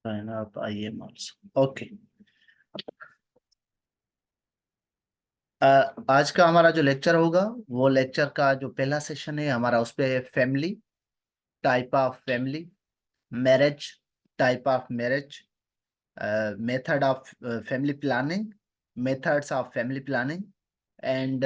sign up IM also. Okay. आज का हमारा जो लेक्चर होगा, वो लेक्चर का जो पहला सेशन है हमारा, उस पे family, type of family, marriage, type of marriage, method of family planning, methods of family planning, and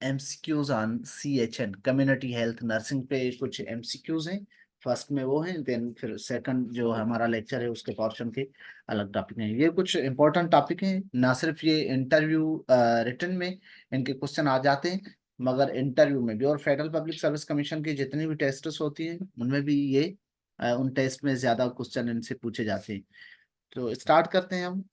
MCQs on CHN, community health nursing पे कुछ एमसीक्यूज हैं। फर्स्ट में वो हैं, देन फिर सेकंड जो हमारा लेक्चर है उसके पोर्शन के अलग टॉपिक हैं। ये कुछ इंपॉर्टेंट टॉपिक हैं, ना सिर्फ ये इंटरव्यू रिटन में इनके क्वेश्चन आ जाते हैं, मगर इंटरव्यू में भी, और फेडरल पब्लिक सर्विस कमीशन की जितनी भी टेस्ट्स होती हैं उनमें भी ये उन टेस्ट में ज्यादा क्वेश्चन इनसे पूछे जाते हैं। तो स्टार्ट करते हैं हम।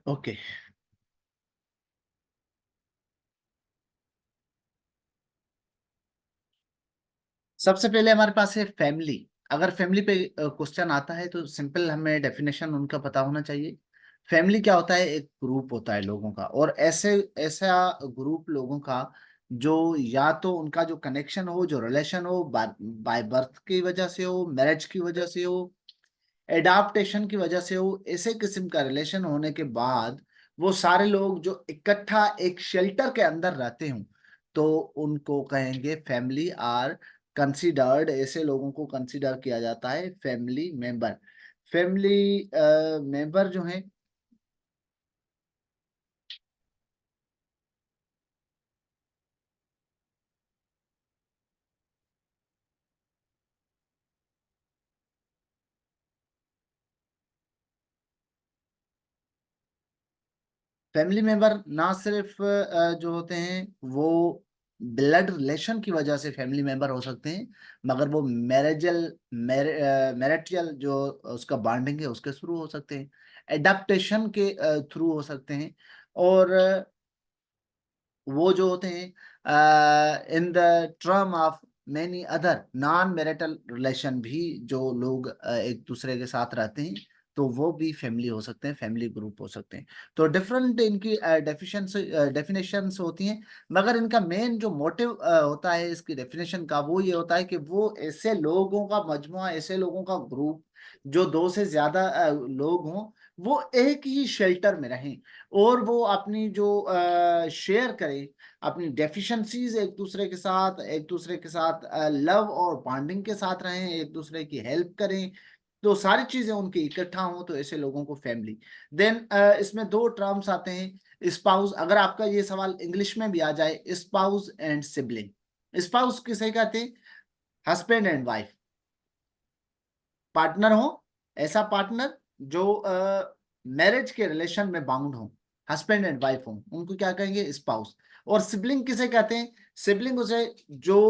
ओके, सबसे पहले हमारे पास है फैमिली। अगर फैमिली पे क्वेश्चन आता है तो सिंपल हमें डेफिनेशन उनका पता होना चाहिए। फैमिली क्या होता है? एक ग्रुप होता है लोगों का, और ऐसे ऐसा ग्रुप लोगों का जो या तो उनका जो कनेक्शन हो, जो रिलेशन हो, बाय बर्थ की वजह से हो, मैरिज की वजह से हो, एडाप्टेशन की वजह से हो, ऐसे किस्म का रिलेशन होने के बाद वो सारे लोग जो इकट्ठा एक शेल्टर के अंदर रहते हों, तो उनको कहेंगे फैमिली। आर कंसीडर्ड, ऐसे लोगों को कंसीडर किया जाता है फैमिली मेंबर। फैमिली मेंबर जो है, फैमिली मेंबर ना सिर्फ जो होते हैं वो ब्लड रिलेशन की वजह से फैमिली मेंबर हो सकते हैं, मगर वो मैरिटल जो उसका बॉन्डिंग है उसके थ्रू हो सकते हैं, एडाप्टेशन के थ्रू हो सकते हैं, और वो जो होते हैं in the term of many other non marital relation भी, जो लोग एक दूसरे के साथ रहते हैं, तो वो भी फैमिली हो सकते हैं, फैमिली ग्रुप हो सकते हैं। तो डिफरेंट इनकी डेफिनेशंस होती हैं, मगर इनका मेन जो मोटिव होता है इसकी डेफिनेशन का, वो ये होता है कि वो ऐसे लोगों का मजमुआ, ऐसे लोगों का ग्रुप जो दो से ज्यादा लोग हों, वो एक ही शेल्टर में रहें, और वो अपनी जो शेयर करें अपनी डेफिशिएंसीज एक दूसरे के साथ लव और बॉन्डिंग के साथ रहें, एक दूसरे की हेल्प करें, तो सारी चीजें उनकी इकट्ठा हों, तो ऐसे लोगों को फैमिली। देन इसमें दो टर्म्स आते हैं, स्पाउस। अगर आपका ये सवाल इंग्लिश में भी आ जाए, स्पाउस एंड सिबलिंग। स्पाउस किसे कहते हैं? हस्बैंड एंड वाइफ, पार्टनर हो, ऐसा पार्टनर जो मैरिज के रिलेशन में बाउंड हो, हस्बैंड एंड वाइफ हो, उनको क्या कहेंगे? स्पाउस। और सिबलिंग किसे कहते हैं? सिबलिंग उसे जो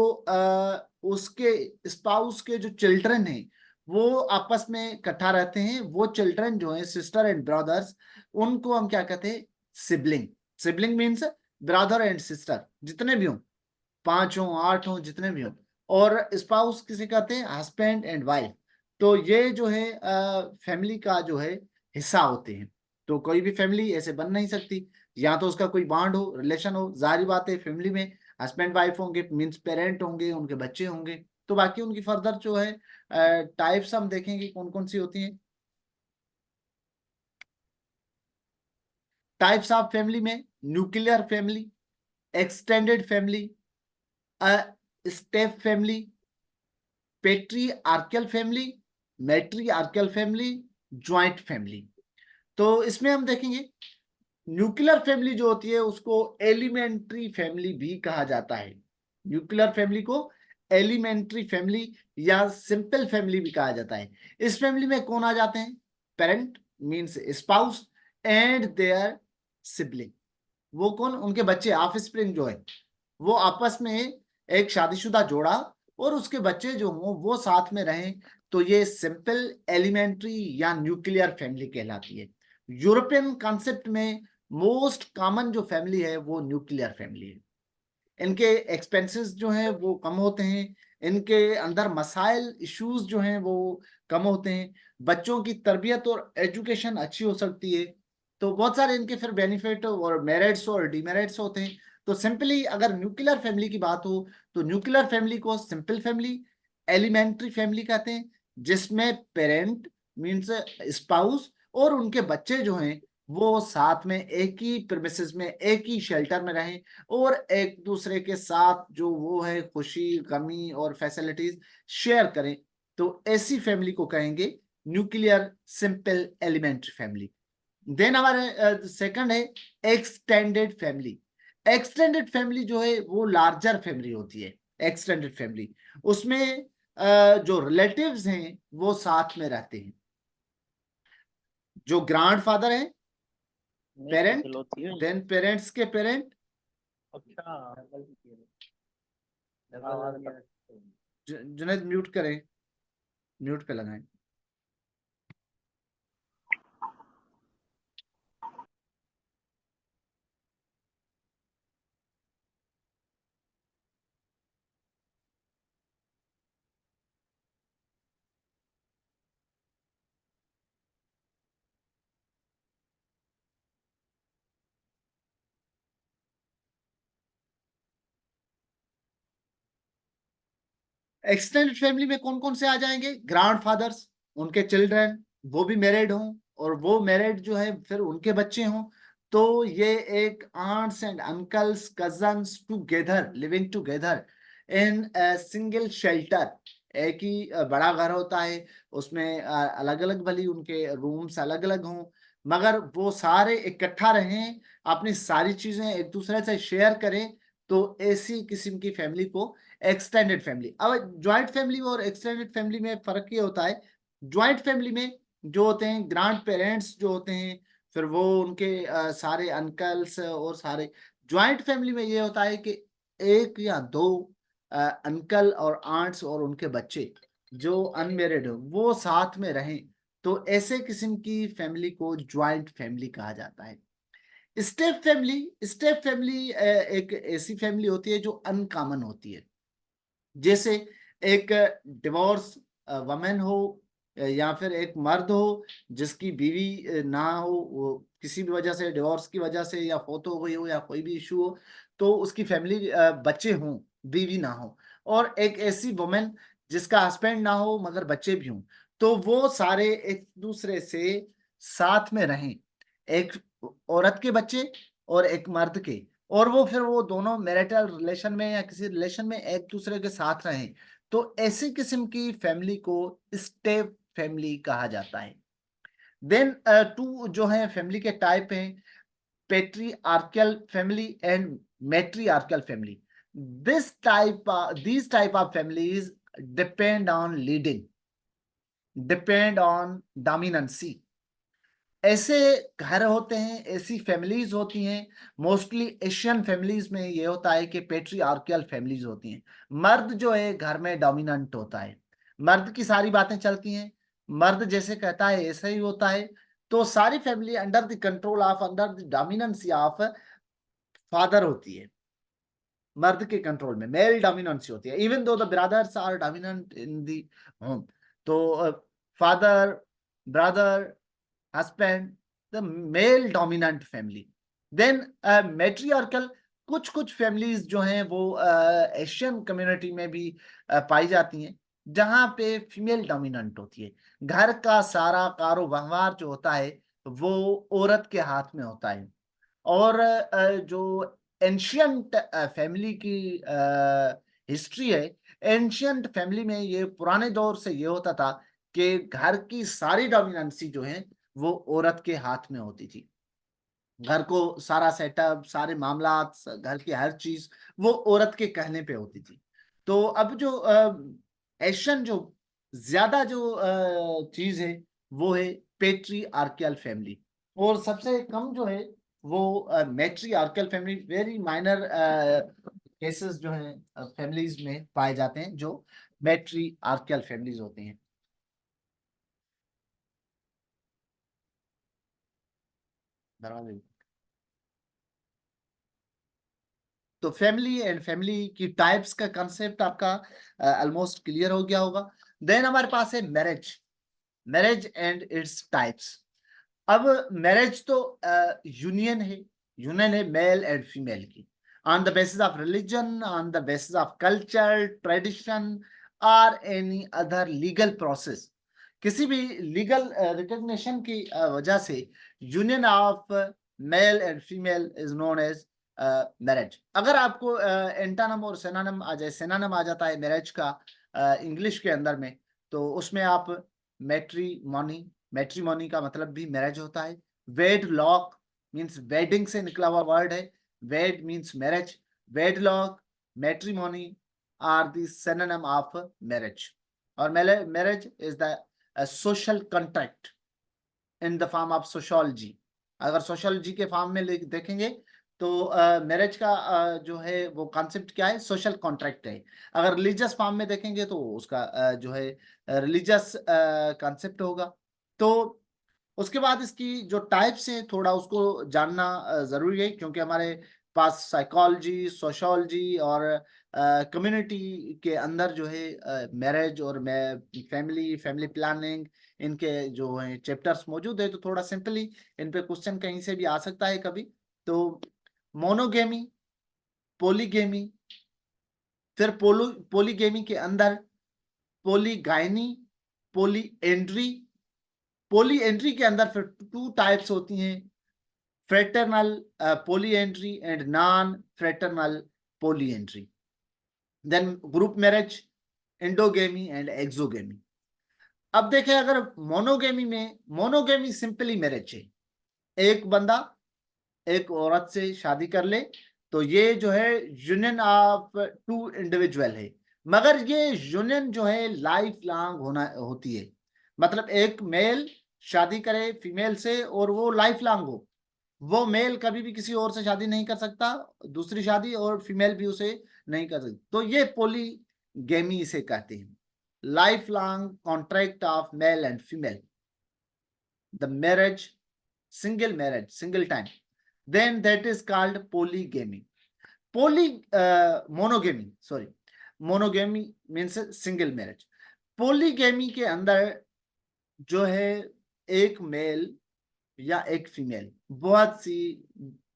उसके स्पाउस के जो चिल्ड्रन हैं वो आपस में इकट्ठा रहते हैं, वो चिल्ड्रन जो है सिस्टर एंड ब्रदर्स, उनको हम क्या कहते हैं? Sibling. Sibling means brother and sister, जितने भी हों, 5 हो, 8 हो, जितने भी हो। और स्पाउस किसे कहते हैं? Husband and wife. तो ये जो है फैमिली का जो है हिस्सा होते हैं। तो कोई भी फैमिली ऐसे बन नहीं सकती, या तो उसका कोई बॉन्ड हो, रिलेशन हो। जाहिर बात है फैमिली में हस्बैंड वाइफ होंगे, मीन्स पेरेंट होंगे, उनके बच्चे होंगे। तो बाकी उनकी फर्दर जो है टाइप्स हम देखेंगे कौन कौन सी होती हैं। टाइप्स ऑफ फैमिली में nuclear family, extended family, step family, patri family, matri family, joint family. तो इसमें हम देखेंगे न्यूक्लियर फैमिली जो होती है उसको एलिमेंट्री फैमिली भी कहा जाता है। न्यूक्लियर फैमिली को एलिमेंट्री फैमिली या सिंपल फैमिली भी कहा जाता है। इस फैमिली में कौन आ जाते हैं? Parent means spouse and their sibling. वो कौन? उनके बच्चे, ऑफ स्प्रिंग जो है, वो आपस में एक शादीशुदा जोड़ा और उसके बच्चे जो हों वो साथ में रहें, तो ये सिंपल एलिमेंट्री या न्यूक्लियर फैमिली कहलाती है। यूरोपियन कॉन्सेप्ट में मोस्ट कॉमन जो फैमिली है वो न्यूक्लियर फैमिली है। इनके एक्सपेंसेस जो हैं वो कम होते हैं, इनके अंदर मसाइल इश्यूज जो हैं वो कम होते हैं, बच्चों की तरबियत और एजुकेशन अच्छी हो सकती है। तो बहुत सारे इनके फिर बेनिफिट और मेरिट्स और डिमेरिट्स होते हैं। तो सिंपली अगर न्यूक्लियर फैमिली की बात हो तो न्यूक्लियर फैमिली को सिंपल फैमिली, एलिमेंट्री फैमिली कहते हैं, जिसमें पेरेंट मीन्स स्पाउस और उनके बच्चे जो हैं वो साथ में एक ही प्रेमिसेस में, एक ही शेल्टर में रहें और एक दूसरे के साथ जो वो है खुशी गमी और फैसिलिटीज शेयर करें। तो ऐसी फैमिली को कहेंगे nuclear simple elementary family. Then हमारे सेकंड है एक्सटेंडेड फैमिली। एक्सटेंडेड फैमिली जो है वो लार्जर फैमिली होती है। एक्सटेंडेड फैमिली उसमें जो रिलेटिव्स हैं वो साथ में रहते हैं। जो ग्रैंडफादर है, पेरेंट, देन पेरेंट्स के पेरेंट, जुनैद म्यूट करें, म्यूट पे लगाएं। एक्सटेंडेड फैमिली में कौन कौन से आ जाएंगे? ग्रैंडफादर्स, उनके चिल्ड्रन, वो भी मैरिड हों और वो मैरिड जो है फिर उनके बच्चे हों। तो ये एक aunts and uncles cousins together living together in single shelter. एक ही बड़ा घर होता है, उसमें अलग अलग भली उनके रूम्स अलग अलग हों मगर वो सारे इकट्ठा रहें, अपनी सारी चीजें एक दूसरे से शेयर करें। तो ऐसी किस्म की फैमिली को एक्सटेंडेड फैमिली। अब ज्वाइंट फैमिली और एक्सटेंडेड फैमिली में फर्क ये होता है, ज्वाइंट फैमिली में जो होते हैं ग्रैंड पेरेंट्स जो होते हैं, फिर वो उनके सारे अंकल्स और सारे, ज्वाइंट फैमिली में ये होता है कि एक या दो अंकल और आंट्स और उनके बच्चे जो अनमेरिड हो वो साथ में रहें। तो ऐसे किस्म की फैमिली को ज्वाइंट फैमिली कहा जाता है। स्टेप फैमिली, स्टेप फैमिली एक ऐसी फैमिली होती है जो अनकॉमन होती है। जैसे एक डिवोर्स वमेन हो या फिर एक मर्द हो जिसकी बीवी ना हो, वो किसी भी वजह से, डिवोर्स की वजह से या फौत हो गई हो या कोई भी इशू हो, तो उसकी फैमिली बच्चे हों, बीवी ना हो। और एक ऐसी वुमेन जिसका हस्बैंड ना हो मगर बच्चे भी हों, तो वो सारे एक दूसरे से साथ में रहें, एक औरत के बच्चे और एक मर्द के, और वो फिर वो दोनों मैरिटल रिलेशन में या किसी रिलेशन में एक दूसरे के साथ रहें। तो ऐसी किस्म की फैमिली को स्टेप फैमिली कहा जाता है। देन टू जो है फैमिली के टाइप हैं, patriarchal family and matriarchal family. these type of families depend on leading, depend on dominancy। ऐसे घर होते हैं, ऐसी फैमिलीज होती हैं, मोस्टली एशियन फैमिलीज में ये होता है कि पेट्रीआर्कियल फैमिलीज होती हैं। मर्द जो है घर में डोमिनेंट होता है, मर्द की सारी बातें चलती हैं, मर्द जैसे कहता है ऐसा ही होता है। तो सारी family under the control of, under the dominancy of father होती है, मर्द के कंट्रोल में मेल डोमिनेंसी होती है, even though the brothers are dominant in the home. तो father, brother, husband, the male dominant family। then matriarchal, कुछ कुछ फैमिलीज जो हैं वो एशियन कम्युनिटी में भी पाई जाती हैं जहां पे फीमेल डोमिनेंट होती है। घर का सारा कारोबार जो होता है वो औरत के हाथ में होता है। और जो एंशियंट फैमिली की हिस्ट्री है, एंशियंट फैमिली में ये पुराने दौर से ये होता था कि घर की सारी डोमिनेंसी जो है वो औरत के हाथ में होती थी। घर को सारा सेटअप, सारे मामलात, घर की हर चीज वो औरत के कहने पे होती थी। तो अब जो एशियन जो ज्यादा जो चीज है वो है पेट्रीआर्कियल फैमिली, और सबसे कम जो है वो मैट्रीआर्कियल फैमिली। वेरी माइनर केसेस जो हैं फैमिलीज में पाए जाते हैं जो मैट्रीआर्कियल फैमिलीज होती हैं। दरवाजे, तो फैमिली एंड फैमिली की टाइप्स का कंसेप्ट आपका ऑलमोस्ट क्लियर हो गया होगा। देन हमारे पास है marriage, marriage and its types. अब मैरिज तो यूनियन है मेल एंड फीमेल की, on the basis of religion, on the basis of culture, tradition और एनी अदर लीगल प्रोसेस। किसी भी लीगल रिकग्निशन की वजह से union of male and female is known as marriage. अगर आपको एंटानम और सेनानम आ जाता है मैरिज का इंग्लिश के अंदर में, तो उसमें आप मैट्रीमोनी का मतलब भी मैरिज होता है। वेड लॉक मीन्स वेडिंग से निकला हुआ वर्ड है। Wed means marriage, wed lock, matrimony are the synonym of marriage. और marriage is the social contract in the form of sociology. अगर सोशियोलॉजी के फॉर्म में देखेंगे तो मैरिज का जो है वो कॉन्सेप्ट क्या है, सोशल कॉन्ट्रैक्ट है। अगर रिलीजियस फॉर्म में देखेंगे तो उसका जो है रिलीजियस कॉन्सेप्ट होगा। तो उसके बाद इसकी जो टाइप्स है थोड़ा उसको जानना जरूरी है, क्योंकि हमारे पास साइकोलॉजी, सोशियोलॉजी और कम्युनिटी के अंदर जो है मैरिज और फैमिली प्लानिंग, इनके जो है चैप्टर्स मौजूद है। तो थोड़ा सिंपली इन पे क्वेश्चन कहीं से भी आ सकता है कभी। तो मोनोगेमी, पोलीगेमी, फिर पोलीगेमी के अंदर पोलीगाइनी, पोलीएंड्री। पोलीएंड्री के अंदर फिर टू टाइप्स होती हैं, fraternal polyandry and non fraternal polyandry. Then group marriage, endogamy and exogamy. अब देखें, अगर मोनोगेमी सिंपली मैरिज है, एक बंदा एक औरत से शादी कर ले, तो ये जो है यूनियन ऑफ टू इंडिविजुअल है। मगर ये यूनियन जो है लाइफ लॉन्ग होती है। मतलब एक मेल शादी करे फीमेल से और वो लाइफ लॉन्ग हो, वो मेल कभी भी किसी और से शादी नहीं कर सकता, दूसरी शादी, और फीमेल भी उसे नहीं कर सकती। तो ये पोलीगेमी इसे कहते हैं, life long contract of male and female, the marriage, single marriage, single time, then that is called polygamy. Monogamy, sorry, monogamy means single marriage. polygamy के अंदर जो है एक मेल या एक फीमेल बहुत सी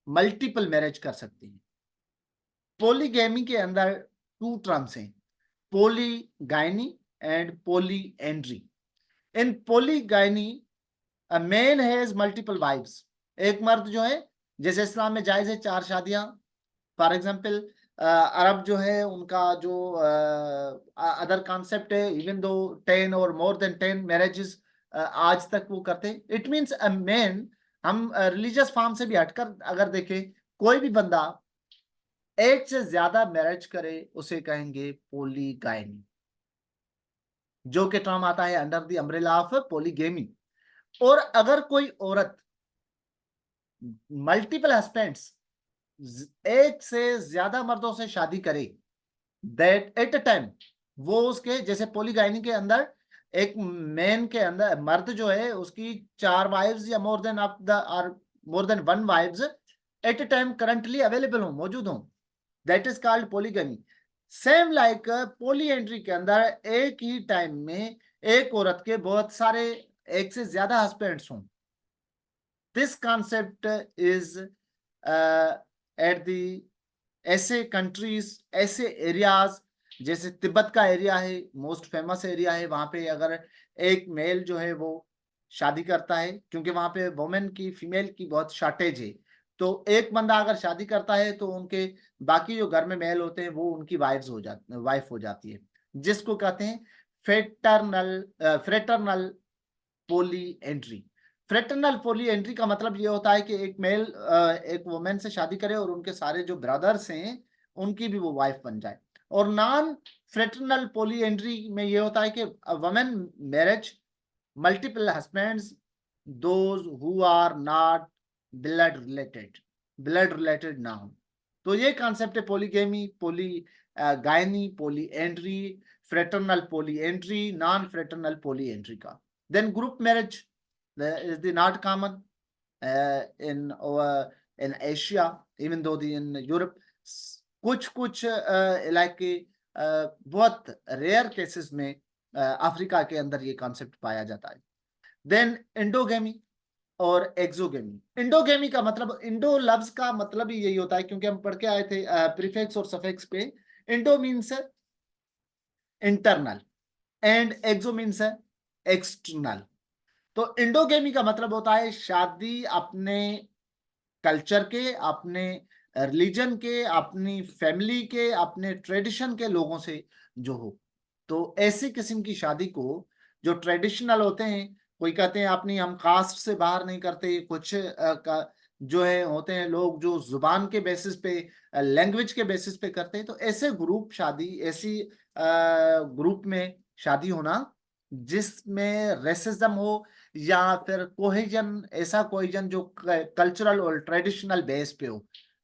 मल्टीपल मैरिज कर सकती है। पोलीगैमी के अंदर टू टर्म्स हैं, polygyny and polyandry. In polygyny A man has multiple wives. एक मर्द जो है, जैसे इस्लाम में जायज है 4 शादियां। फॉर एग्जाम्पल अरब जो है उनका जो अदर कॉन्सेप्ट है, इवन दो 10 और मोर देन 10 मैरिजेस आज तक वो करते हैं। इट मीन्स अ मैन, हम रिलीजियस फॉर्म से भी हटकर अगर देखें, कोई भी बंदा एक से ज्यादा मैरिज करे उसे कहेंगे पोलीगाइनी, जो कि टर्म आता है under the umbrella of polygamy. और अगर कोई औरत मल्टीपल हस्बैंड्स, एक से ज्यादा मर्दों से शादी करे, दैट एट अ टाइम, वो उसके जैसे पोलीगाइनी के अंदर एक मैन के अंदर मर्द जो है उसकी 4 वाइफ्स या more than of the are more than 1 wives at a time currently available हो, मौजूद हो, that is called polygamy. Same like polyandry के अंदर एक ही टाइम में एक औरत के बहुत सारे, एक से ज्यादा हस्बैंड्स हों। This concept is at the ऐसे कंट्रीज, ऐसे एरियाज, जैसे तिब्बत का एरिया है, मोस्ट फेमस एरिया है। वहां पे अगर एक मेल जो है वो शादी करता है, क्योंकि वहां पे वुमेन की, फीमेल की बहुत शॉर्टेज है, तो एक बंदा अगर शादी करता है तो उनके बाकी जो घर में मेल होते हैं वो उनकी वाइफ हो जाती है, जिसको कहते हैं fraternal polyandry. Fraternal polyandry का मतलब ये होता है कि एक मेल एक वुमेन से शादी करे और उनके सारे जो ब्रदर्स हैं उनकी भी वो वाइफ बन जाए। और नॉन फ्रेटर्नल पोली एंट्री में ये होता है कि women marriage multiple husbands, those who are not blood related ना हो। तो ये कॉन्सेप्ट है polygamy, polygyny, polyandry, fraternal polyandry, non fraternal polyandry का। Then group marriage is the not common in Asia, even though in Europe कुछ इलाके बहुत rare cases में अफ्रीका के अंदर ये कॉन्सेप्ट पाया जाता है। देन इंडोगेमी, और एक्सोगेमी। इंडोगेमी का मतलब, इंडो लफ्ज का मतलब ही यही होता है, क्योंकि हम पढ़ के आए थे प्रीफिक्स और सफिक्स पे। Endo means internal and exo means external. तो इंडोगेमी का मतलब होता है शादी अपने कल्चर के, अपने रिलीजन के, अपनी फैमिली के, अपने ट्रेडिशन के लोगों से जो हो। तो ऐसी किस्म की शादी को जो ट्रेडिशनल होते हैं, कोई कहते हैं अपनी हम कास्ट से बाहर नहीं करते, कुछ जो है होते हैं लोग जो जुबान के बेसिस पे, लैंग्वेज के बेसिस पे करते हैं। तो ऐसे ग्रुप शादी, ऐसी ग्रुप में शादी होना जिसमें रेसिज्म हो, या फिर कोहेजन, ऐसा कोहेजन जो कल्चरल और ट्रेडिशनल बेस पे हो,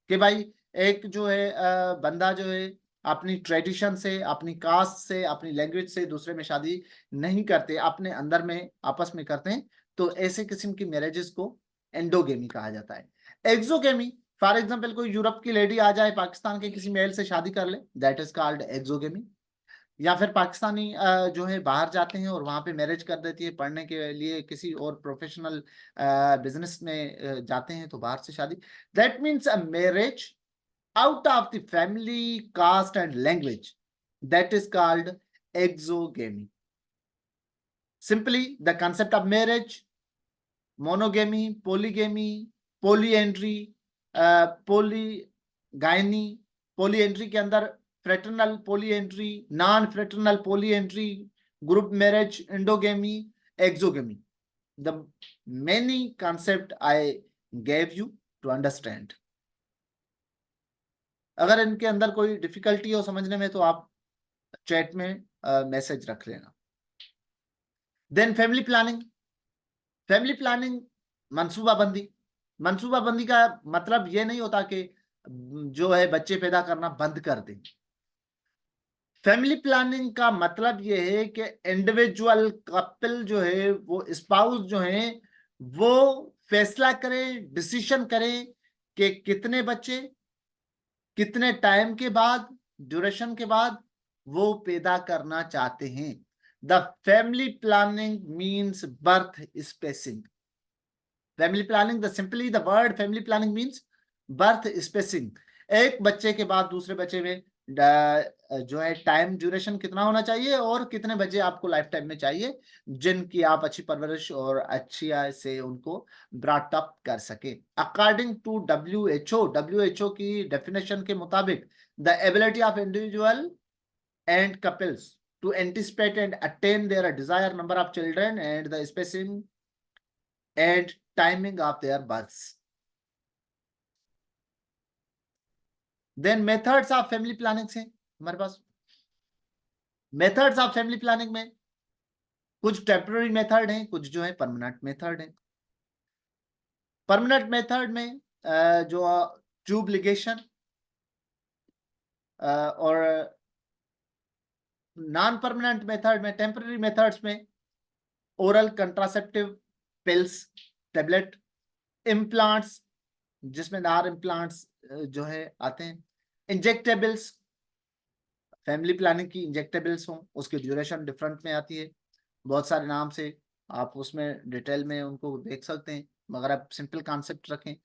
कि भाई एक जो है बंदा जो है अपनी ट्रेडिशन से, अपनी कास्ट से, अपनी लैंग्वेज से दूसरे में शादी नहीं करते, अपने अंदर में आपस में करते हैं। तो ऐसे किस्म की मैरिजेस को एंडोगेमी कहा जाता है। एक्सोगेमी, फॉर एग्जाम्पल कोई यूरोप की लेडी आ जाए, पाकिस्तान के किसी मेल से शादी कर ले, दैट इज कॉल्ड एक्सोगेमी। या फिर पाकिस्तानी जो है बाहर जाते हैं और वहां पे मैरिज कर देती है, पढ़ने के लिए किसी और प्रोफेशनल बिजनेस में जाते हैं, तो बाहर से शादी। That means a marriage out of the family, caste and language, that is called exogamy. Simply the concept of marriage, monogamy, polygamy, polyandry, polygyny, polyandry के अंदर fraternal polyandry, non fraternal polyandry, group marriage, endogamy, exogamy, the many concept I gave you to understand. अगर इनके अंदर कोई difficulty हो समझने में तो आप चैट में मैसेज रख लेना। Then family planning. Family planning मंसूबाबंदी। मंसूबाबंदी का मतलब ये नहीं होता कि जो है बच्चे पैदा करना बंद कर दें। फैमिली प्लानिंग का मतलब ये है कि इंडिविजुअल कपल जो है, वो स्पाउस जो है, वो फैसला करे, डिसीजन करे कि कितने बच्चे, कितने टाइम के बाद, ड्यूरेशन के बाद वो पैदा करना चाहते हैं। The family planning means birth spacing. Family planning, the simply the word family planning means birth spacing. एक बच्चे के बाद दूसरे बच्चे में जो है टाइम ड्यूरेशन कितना होना चाहिए, और कितने बच्चे आपको लाइफ टाइम में चाहिए जिनकी आप अच्छी परवरिश और अच्छी से उनको ब्रॉट अप कर सके। According to W H O की डेफिनेशन के मुताबिक, the ability of individual and couples to anticipate and attain their desired number of children and the spacing and timing of their births. Then methods of family planning से हमारे पास methods of family planning में कुछ temporary method हैं, कुछ जो है permanent method हैं। Permanent method में जो ट्यूब लिगेशन और नॉन परमानेंट मेथड में, टेम्पररी मेथड्स में oral contraceptive pills, tablet, implants जिसमें नार इम्प्लांट्स जो है आते हैं, इंजेक्टेबल्स, फैमिली प्लानिंग की इंजेक्टेबल्स हों, उसकी ड्यूरेशन डिफरेंट में आती है, बहुत सारे नाम से आप उसमें डिटेल में उनको देख सकते हैं, मगर आप सिंपल कॉन्सेप्ट रखें।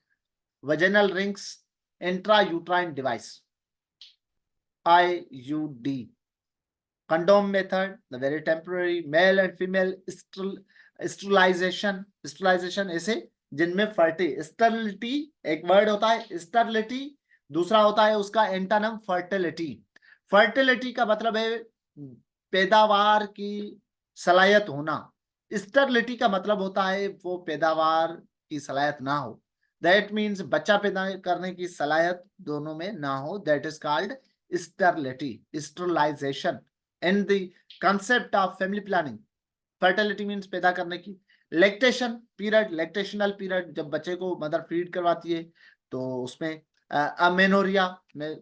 Vaginal rings, intra uterine device, IUD, condom method, the very temporary male and female sterilization, sterilization ऐसे जिनमें स्टरलिटी एक वर्ड होता है, स्टरलिटी, दूसरा होता है उसका एंटोनिम फर्टिलिटी। फर्टिलिटी का मतलब है पैदावार की सलाहियत होना, स्टरलिटी का मतलब होता है वो पैदावार की सलाहियत ना हो, दैट मीन्स बच्चा पैदा करने की सलाहियत दोनों में ना हो, that is called sterility, sterilization. And the concept of family planning, fertility means पैदा करने की, लैक्टेशन पीरियड, लैक्टेशनल पीरियड जब बच्चे को मदर फीड करवाती है तो उसमें अमेनोरिया में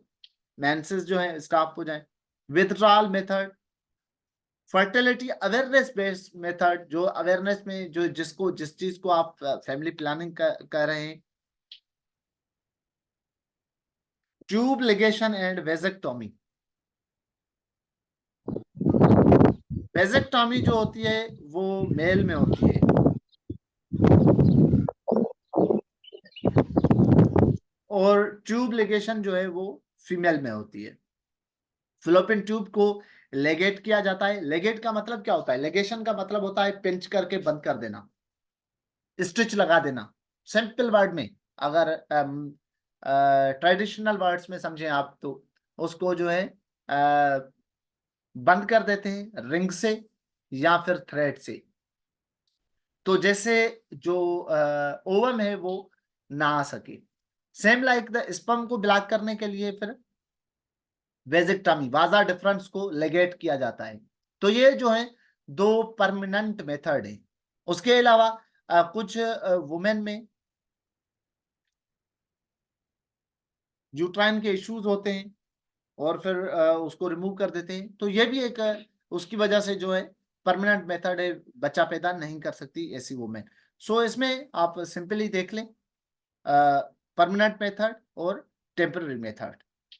मेंसेस जो है स्टॉप हो जाए। Withdrawal method, fertility awareness based method, जो अवेयरनेस में जो जिसको जिस चीज को आप फैमिली प्लानिंग कर रहे हैं। ट्यूब लिगेशन एंड वेजेक्टोमी, वेजेक्टोमी जो होती है वो मेल में होती है, और ट्यूब लिगेशन जो है वो फीमेल में होती है। फिलोपियन ट्यूब को लेगेट किया जाता है। लेगेट का मतलब क्या होता है? लेगेशन का मतलब होता है पिंच करके बंद कर देना, स्टिच लगा देना। सिंपल वर्ड में, अगर ट्रेडिशनल वर्ड्स में समझें आप, तो उसको जो है बंद कर देते हैं रिंग से या फिर थ्रेड से, तो जैसे जो ओवम है वो ना आ सके। सेम लाइक द स्पर्म को ब्लॉक करने के लिए फिर वेजिक्टमी, वाजा डिफरेंस को लेगेट किया जाता है। तो ये जो है दो परमानेंट मेथड है। उसके अलावा कुछ वुमेन में यूट्राइन के इश्यूज होते हैं और फिर उसको रिमूव कर देते हैं, तो ये भी एक उसकी वजह से जो है परमानेंट मेथड है, बच्चा पैदा नहीं कर सकती ऐसी वुमेन। सो इसमें आप सिंपली देख लें परमानेंट मेथड और टेम्पररी मेथड।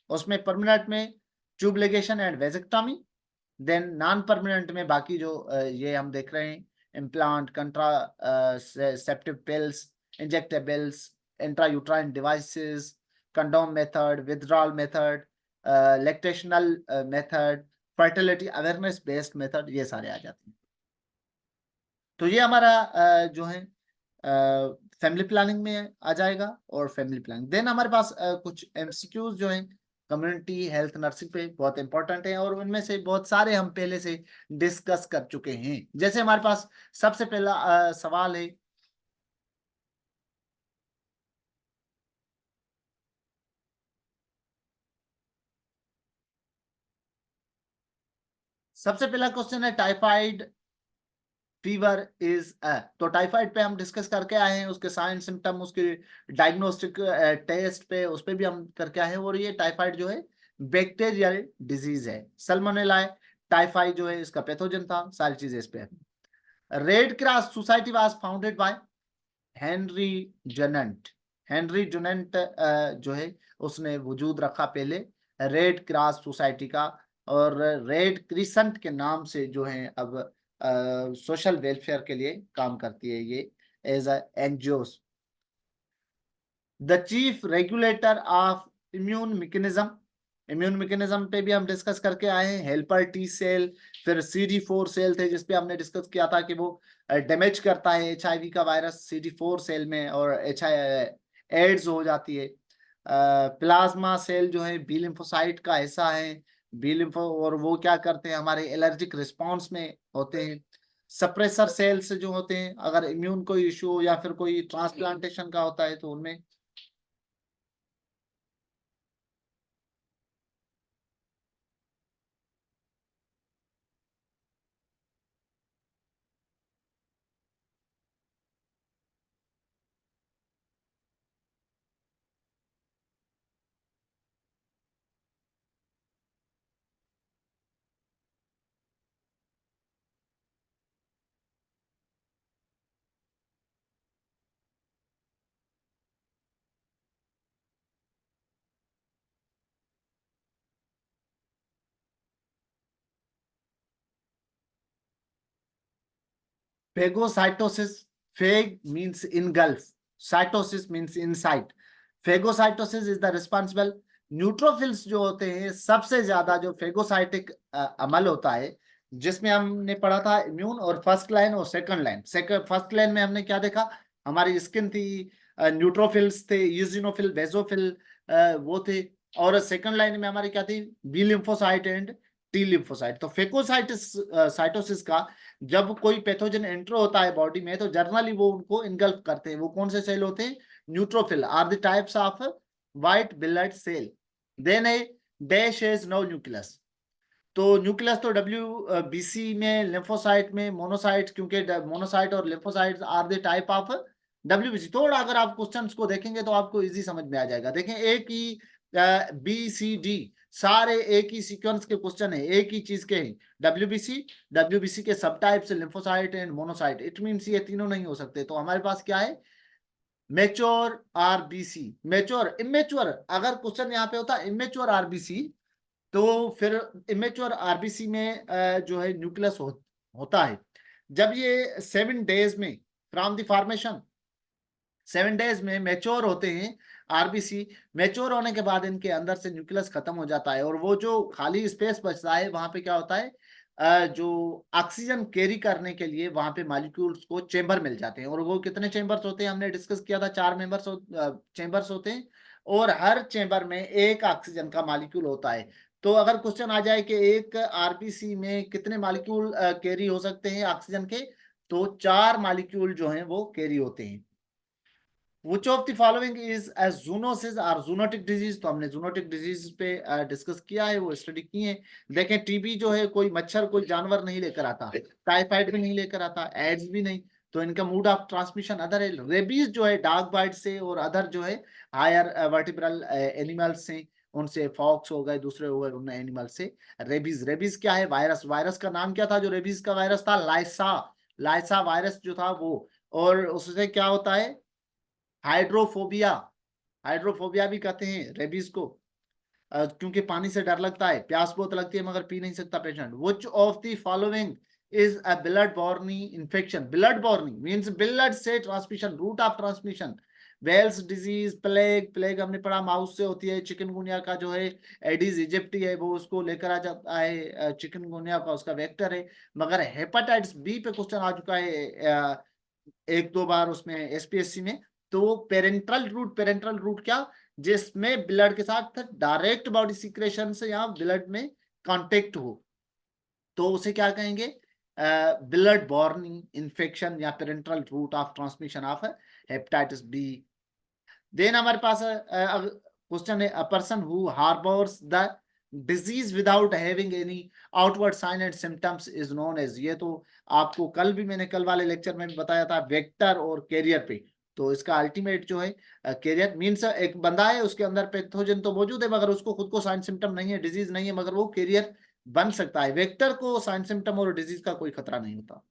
उसमें परमानेंट में tube ligation and vasectomy, then non permanent में बाकी जो ये हम देख रहे हैं, implant, contraceptive pills, injectables, intrauterine devices, condom method, withdrawal method, lactational method, fertility awareness based method, ये सारे आ जाते हैं। तो ये हमारा जो है फैमिली प्लानिंग में आ जाएगा और फैमिली प्लानिंग। देन हमारे पास कुछ एमसीक्यूज जो हैं कम्युनिटी हेल्थ नर्सिंग पे बहुत इंपॉर्टेंट है, और उनमें से बहुत सारे हम पहले से डिस्कस कर चुके हैं। जैसे हमारे पास सबसे पहला सवाल है, सबसे पहला क्वेश्चन है टाइफाइड फीवर इज तो टाइफाइड पे हम डिस्कस करके आए हैं, उसके साइन सिम्टम, उसके डायग्नोस्टिक टेस्ट पे, उस पे भी हम करके आए हैं। और ये टाइफाइड जो है बैक्टीरियल डिजीज है। सल्मोनेला टाइफाइड जो है इसका पैथोजन था, सारी चीजें इस पे है। Red Cross Society was founded by Henry Dunant. Henry Dunant जो है उसने वजूद रखा पहले रेड क्रॉस सोसाइटी का, और रेड क्रिसेंट के नाम से जो है अब सोशल वेलफेयर के लिए काम करती है ये as NGOs. The chief regulator of immune mechanism, immune mechanism पे भी हम डिस्कस करके आए हैं। हेल्पर टी सेल, फिर CD4 सेल थे जिसपे हमने डिस्कस किया था कि वो डैमेज करता है HIV का वायरस CD4 सेल में, और एड्स हो जाती है। प्लाज्मा सेल जो है बी लिम्फोसाइट का हिस्सा है, बी लिम्फो, और वो क्या करते हैं हमारे एलर्जिक रिस्पॉन्स में होते हैं। सप्रेसर सेल्स जो होते हैं, अगर इम्यून कोई इश्यू हो या फिर कोई ट्रांसप्लांटेशन का होता है तो उनमें। Phagocytosis, phag means engulf, cytosis means inside. Phagocytosis is the responsible, neutrophils जो होते हैं सबसे ज्यादा जो फेगोसाइटिक अमल होता है, जिसमें हमने पढ़ा था इम्यून और फर्स्ट लाइन और सेकंड लाइन। फर्स्ट लाइन में हमने क्या देखा, हमारी स्किन थी, न्यूट्रोफिल्स थे, यूजिनोफिल, बेजोफिल वो थे, और सेकंड लाइन में हमारी क्या थी, B lymphocyte and T lymphocyte. तो फेकोसाइटिस साइटोसिस का जब कोई पैथोजन एंटर होता है बॉडी में, तो जर्नली वो उनको इनगल्फ करते हैं। वो कौन से सेल होते हैं, neutrophil are the types of white blood cell. Then a dash is no nucleus, तो न्यूक्लियस तो WBC में, लिम्फोसाइट में मोनोसाइट, क्योंकि मोनोसाइट और lymphocyte are the type of WBC। थोड़ा अगर आप क्वेश्चंस को देखेंगे तो आपको इजी समझ में आ जाएगा। देखें एक ही BCD सारे एक ही सीक्वेंस के क्वेश्चन है, एक ही चीज के हैं, WBC के सब types lymphocyte and monocyte. It means ये तीनों नहीं हो सकते। तो हमारे पास क्या है, मेच्योर RBC, मेच्योर इमेच्योर। अगर क्वेश्चन यहाँ पे होता इमेच्योर RBC, तो फिर इमेच्योर RBC में जो है न्यूक्लियस होता है जब ये 7 days में फ्रॉम द फॉर्मेशन 7 डेज में मैच्योर होते हैं आरबीसी। मैच्योर होने के बाद इनके अंदर से न्यूक्लियस खत्म हो जाता है, और वो जो खाली स्पेस बचता है वहां पे क्या होता है, जो ऑक्सीजन कैरी करने के लिए वहां पे मॉलिक्यूल्स को चेंबर मिल जाते हैं। और वो कितने चेंबर्स होते हैं, हमने डिस्कस किया था, 4 चेंबर्स होते हैं, और हर चेंबर में एक ऑक्सीजन का मॉलिक्यूल होता है। तो अगर क्वेश्चन आ जाए कि एक आरबीसी में कितने मॉलिक्यूल कैरी हो सकते हैं ऑक्सीजन के, तो 4 मॉलिक्यूल जो हैं वो कैरी होते हैं। Which of the following is a zoonosis or zoonotic disease? तो हमने zoonotic disease पे डिस्कस किया है, वो स्टडी की है। देखें, टीबी जो है कोई मच्छर कोई जानवर नहीं लेकर आता, टाइफाइड भी नहीं लेकर आता, एड्स भी नहीं, तो इनका मोड ऑफ ट्रांसमिशन अदर है। रेबीज जो है डॉग बाइट से, और अदर जो है हायर वर्टिब्रल एनिमल्स से, उनसे, फॉक्स हो गए, दूसरे हो गए, उन एनिमल से। रेबीज, रेबीज क्या है, वायरस। वायरस का नाम क्या था जो रेबीज का वायरस था, लाइसा। लाइसा वायरस जो था वो। और उससे क्या होता है, हाइड्रोफोबिया। हाइड्रोफोबिया भी कहते हैं रेबीज को, क्योंकि पानी से डर लगता है, प्यास बहुत लगती है मगर पी नहीं सकता patient. Which of the following is a blood borne infection? Blood borne means blood से transmission, route of transmission. Weil's disease, plague, plague हमने पढ़ा माउस से होती है। चिकनगुनिया का जो है एडिस इजिप्टी है, वो उसको लेकर आ जाता है, चिकनगुनिया का उसका वेक्टर है। मगर हेपेटाइटिस बी पे क्वेश्चन आ चुका है एक दो बार उसमें एसपीएससी में। तो पेरेंट्रल रूट, पेरेंट्रल रूट क्या, जिसमें ब्लड के साथ डायरेक्ट बॉडी सिक्रेशन से या ब्लड में कांटेक्ट हो, तो उसे क्या कहेंगे, ब्लड बॉर्न इन्फेक्शन या parenteral route of transmission of hepatitis B. Then हमारे पास क्वेश्चन है, a person who harbours the disease without having any outward sign and symptoms is known as. ये तो आपको कल भी, मैंने कल वाले लेक्चर में भी बताया था, वेक्टर और कैरियर पे। तो इसका अल्टीमेट जो है कैरियर मीन्स एक बंदा है, उसके अंदर पैथोजन तो मौजूद है मगर उसको खुद को साइन सिम्टम नहीं है, डिजीज नहीं है, मगर वो कैरियर बन सकता है। वेक्टर को साइन सिम्टम और डिजीज का कोई खतरा नहीं होता।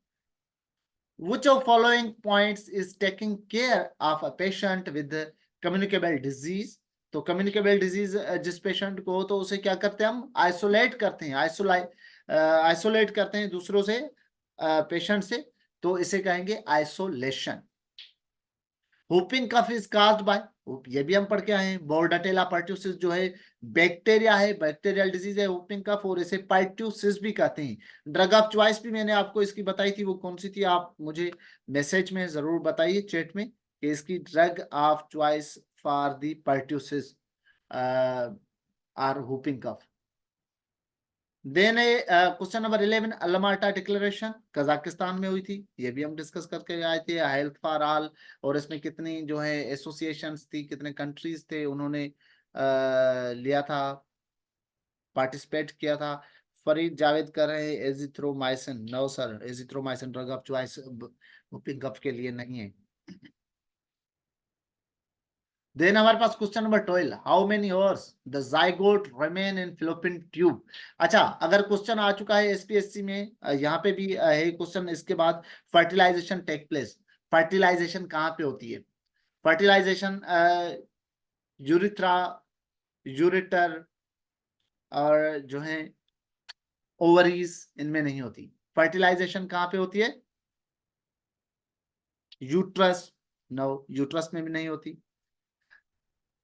Which of following points is taking care of a patient with communicable disease? तो communicable disease जिस पेशेंट को हो, तो उसे क्या करते हैं, हम आइसोलेट करते हैं, आइसोलेट करते हैं दूसरों से, पेशेंट से, तो इसे कहेंगे isolation. Whooping cough is caused by, ये भी हम पढ़ के आए हैं, बोर्डाटेला पर्ट्यूसिस जो है बैक्टीरिया है, बैक्टीरियल डिजीज है होपिंग कफ, और इसे पर्ट्यूसिस भी कहते हैं। ड्रग ऑफ चॉइस भी मैंने आपको इसकी बताई थी, वो कौन सी थी, आप मुझे मैसेज में जरूर बताइए चैट में कि इसकी drug of choice for the pertussis or whooping cough. Then question number 11, Alma Ata declaration Kazakhstan में हुई थी, ये भी हम डिस्कस करके आए थे, हेल्थ फॉर ऑल। और इसमें कितनी जो है एसोसिएशंस थी, कितने कंट्रीज थे, उन्होंने लिया था, पार्टिसिपेट किया था। फरीद जावेद कर रहे हैं azithromycin, no sir, azithromycin drug of choice whooping cough के लिए नहीं है। देन हमारे पास question number 12, how many hours the zygote remain in fallopian tube. अच्छा, अगर क्वेश्चन आ चुका है एसपीएससी में, यहाँ पे भी है क्वेश्चन, इसके बाद फर्टिलाइजेशन टेक प्लेस। फर्टिलाइजेशन कहाँ पे होती है? फर्टिलाइजेशन यूरिथ्रा, यूरिटर और जो है ओवरीज, इनमें नहीं होती। फर्टिलाइजेशन कहाँ पे होती है? यूट्रस, नो, यूट्रस में भी नहीं होती।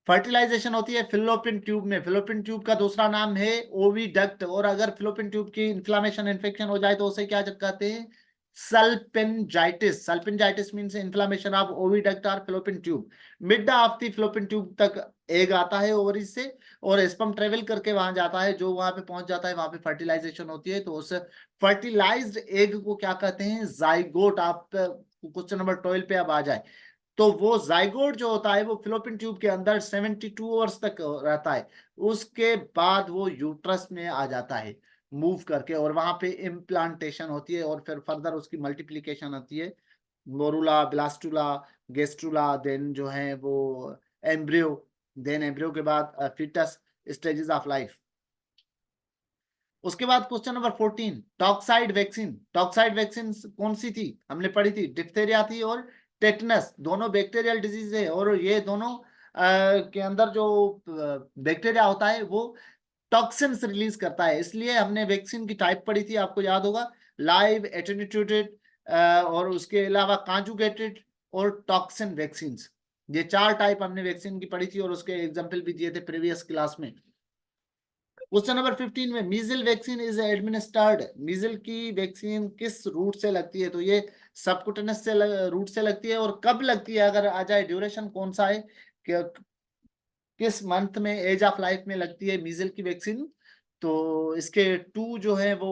फर्टिलाइजेशन होती है फिलोपिन ट्यूब में। फिलोपिन ट्यूब का दूसरा नाम है ओविडक्ट, और अगर फिलोपिन ट्यूब की इन्फ्लामेशन इन्फेक्शन हो जाए तो उसे क्या कहते हैं? Salpingitis. Salpingitis means inflammation of oviduct और fallopian tube. Mid of the fallopian tube तक एग आता है ओवरीज से, और स्पर्म ट्रेवल करके वहां जाता है, जो वहां पे पहुंच जाता है वहां पे फर्टिलाइजेशन होती है। तो उस फर्टिलाइज्ड एग को क्या कहते हैं? जाइगोट। आप क्वेश्चन नंबर 12 पे अब आ जाए, तो वो जाइगोट जो होता है वो फिलोपिन ट्यूब के अंदर 72 आवर्स तक रहता है, उसके बाद वो यूट्रस में आ जाता है मूव करके, और वहां पे इम्प्लांटेशन होती है, और फिर फर्दर उसकी मल्टीप्लिकेशन होती है, मोरुला, ब्लास्टुला, गेस्ट्रुला, देन जो है वो एम्ब्रियो, देन एम्ब्रियो के बाद फिटस, स्टेजेस ऑफ लाइफ। उसके बाद question number 14, toxoid vaccine. Toxoid vaccine कौन सी थी, हमने पढ़ी थी, डिप्थेरिया थी और टेटनस, दोनों बैक्टीरियल डिजीज है, और ये दोनों के अंदर जो बैक्टीरिया होता है वो टॉक्सिन्स रिलीज करता है, इसलिए हमने वैक्सीन की टाइप पढ़ी थी, आपको याद होगा, लाइव, एटेन्यूएटेड और उसके अलावा कॉन्जुगेटेड और टॉक्सिन वैक्सीन। ये 4 टाइप हमने वैक्सीन की पढ़ी थी और उसके एग्जांपल भी दिए थे प्रीवियस क्लास में। क्वेश्चन नंबर 15 में मीजल वैक्सीन इज एडमिनिस्टर्ड, मीजल की वैक्सीन किस रूट से लगती है? तो ये सबकुटेनस से रूट से लगती है। और कब लगती है अगर आ जाए, ड्यूरेशन कौन सा है, किस मंथ में, एज ऑफ लाइफ में लगती है मीजल की वैक्सीन? तो इसके 2 जो है वो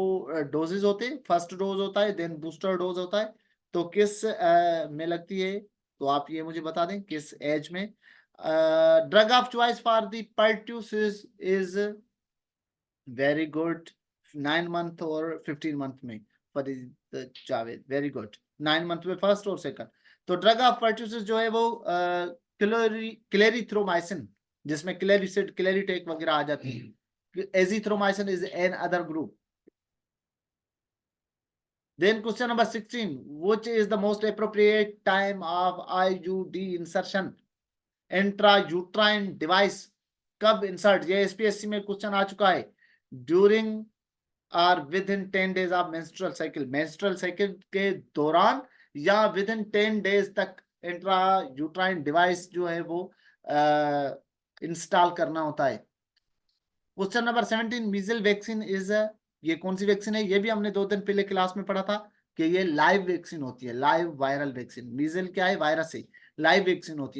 डोजेज होते हैं, फर्स्ट डोज होता है देन बूस्टर डोज होता है। तो किस में लगती है? तो आप ये मुझे बता दें किस एज में। Drug of choice for the pertussis is very good, 9 month और 15 मंथ में for the Javed, very good, 9 month में फर्स्ट और सेकंड। तो ड्रग ऑफ परट्यूसिस जो है वो क्लेरिथ्रोमाइसिन, जिसमें क्लेरिसिड, क्लेरिटेक वगैरह आ जाती है। Azithromycin is an other group. Then question number 16, which is the most appropriate time of IUD insertion, intrauterine device कब इंसर्ट? ये एसपीएससी में क्वेश्चन आ चुका है। ड्यूरिंग और with in 10 days of menstrual cycle, menstrual cycle के दौरान या with in 10 days तक इंट्रायूट्राइन डिवाइस जो है वो इंस्टॉल करना होता है। क्वेश्चन नंबर 17, मीजल वैक्सीन इज, ये कौन सी वैक्सीन है? ये भी हमने 2 दिन पहले क्लास में पढ़ा था कि ये लाइव वैक्सीन होती है, लाइव वायरल वैक्सीन। मीजल क्या है? वायरस है, लाइव वैक्सीन होती है।